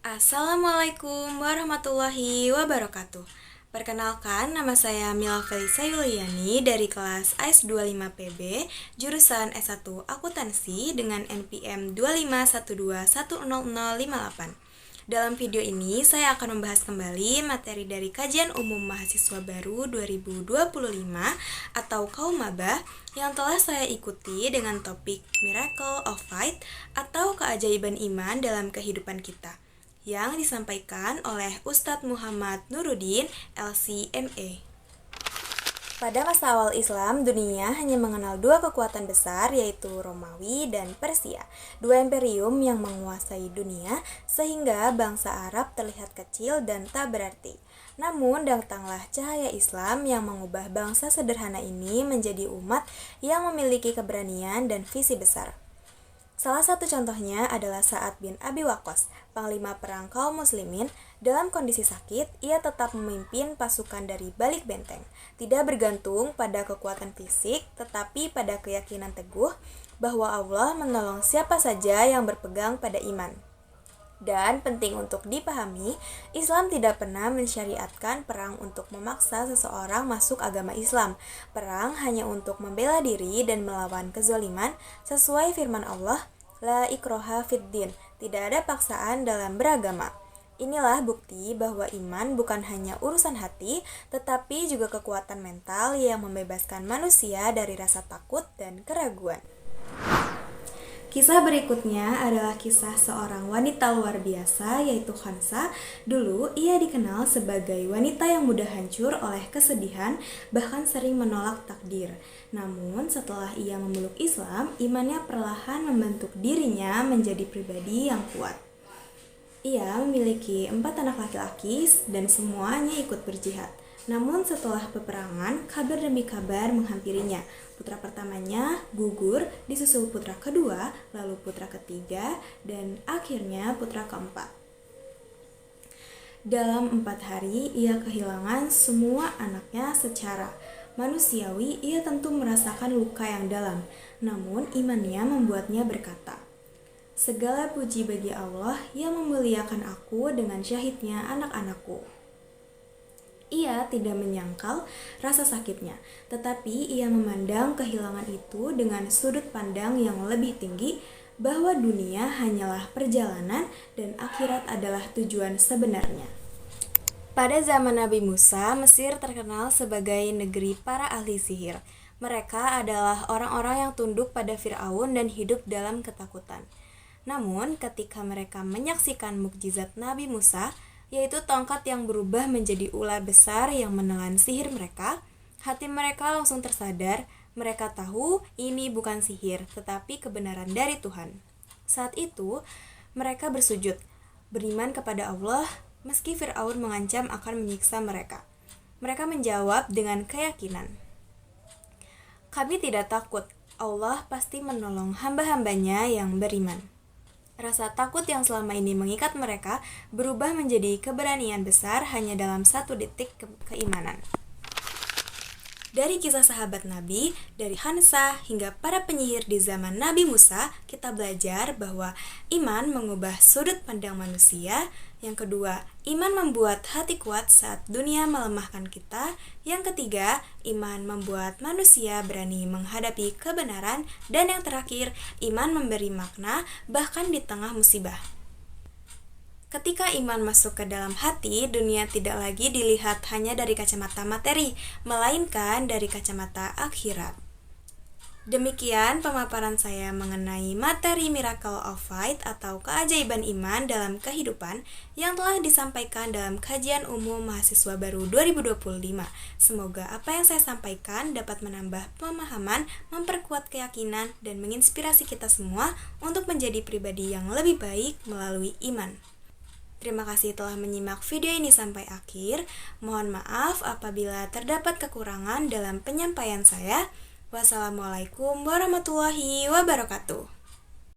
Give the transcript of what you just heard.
Assalamualaikum warahmatullahi wabarakatuh. Perkenalkan, nama saya Mila Felisa Yuliani dari kelas AS 25PB, jurusan S1 Akuntansi dengan NPM 251210058. Dalam video ini, saya akan membahas kembali materi dari Kajian Umum Mahasiswa Baru 2025 atau kaum maba yang telah saya ikuti dengan topik Miracle of Faith atau keajaiban iman dalam kehidupan kita, yang disampaikan oleh Ustadz Muhammad Nuruddin, LCMA. Pada masa awal Islam, dunia hanya mengenal dua kekuatan besar, yaitu Romawi dan Persia, dua imperium yang menguasai dunia sehingga bangsa Arab terlihat kecil dan tak berarti. Namun datanglah cahaya Islam yang mengubah bangsa sederhana ini menjadi umat yang memiliki keberanian dan visi besar. Salah satu contohnya adalah Sa'ad bin Abi Waqqas, panglima perang kaum muslimin. Dalam kondisi sakit, ia tetap memimpin pasukan dari balik benteng, tidak bergantung pada kekuatan fisik, tetapi pada keyakinan teguh bahwa Allah menolong siapa saja yang berpegang pada iman. Dan penting untuk dipahami, Islam tidak pernah mensyariatkan perang untuk memaksa seseorang masuk agama Islam. Perang hanya untuk membela diri dan melawan kezaliman sesuai firman Allah, La ikroha fid din, tidak ada paksaan dalam beragama. Inilah bukti bahwa iman bukan hanya urusan hati, tetapi juga kekuatan mental yang membebaskan manusia dari rasa takut dan keraguan. Kisah berikutnya adalah kisah seorang wanita luar biasa, yaitu Khansa. Dulu ia dikenal sebagai wanita yang mudah hancur oleh kesedihan, bahkan sering menolak takdir. Namun setelah ia memeluk Islam, imannya perlahan membentuk dirinya menjadi pribadi yang kuat. Ia memiliki 4 anak laki-laki dan semuanya ikut berjihad. Namun setelah peperangan, kabar demi kabar menghampirinya. Putra pertamanya gugur, disusul putra kedua, lalu putra ketiga, dan akhirnya putra keempat. Dalam 4 hari, ia kehilangan semua anaknya. Secara manusiawi, ia tentu merasakan luka yang dalam. Namun imannya membuatnya berkata, "Segala puji bagi Allah yang memuliakan aku dengan syahidnya anak-anakku." Ia tidak menyangkal rasa sakitnya, tetapi ia memandang kehilangan itu dengan sudut pandang yang lebih tinggi, bahwa dunia hanyalah perjalanan dan akhirat adalah tujuan sebenarnya. Pada zaman Nabi Musa, Mesir terkenal sebagai negeri para ahli sihir. Mereka adalah orang-orang yang tunduk pada Fir'aun dan hidup dalam ketakutan. Namun, ketika mereka menyaksikan mukjizat Nabi Musa, yaitu tongkat yang berubah menjadi ular besar yang menelan sihir mereka, hati mereka langsung tersadar. Mereka tahu ini bukan sihir, tetapi kebenaran dari Tuhan. Saat itu, mereka bersujud, beriman kepada Allah, meski Fir'aun mengancam akan menyiksa mereka. Mereka menjawab dengan keyakinan, "Kami tidak takut, Allah pasti menolong hamba-hambanya yang beriman." Rasa takut yang selama ini mengikat mereka berubah menjadi keberanian besar hanya dalam 1 detik keimanan. Dari kisah sahabat Nabi, dari Khansa hingga para penyihir di zaman Nabi Musa, kita belajar bahwa iman mengubah sudut pandang manusia. Yang kedua, iman membuat hati kuat saat dunia melemahkan kita. Yang ketiga, iman membuat manusia berani menghadapi kebenaran. Dan yang terakhir, iman memberi makna bahkan di tengah musibah. Ketika iman masuk ke dalam hati, dunia tidak lagi dilihat hanya dari kacamata materi, melainkan dari kacamata akhirat. Demikian pemaparan saya mengenai materi Miracle of Faith atau keajaiban iman dalam kehidupan yang telah disampaikan dalam Kajian Umum Mahasiswa Baru 2025. Semoga apa yang saya sampaikan dapat menambah pemahaman, memperkuat keyakinan, dan menginspirasi kita semua untuk menjadi pribadi yang lebih baik melalui iman. Terima kasih telah menyimak video ini sampai akhir. Mohon maaf apabila terdapat kekurangan dalam penyampaian saya. Wassalamualaikum warahmatullahi wabarakatuh.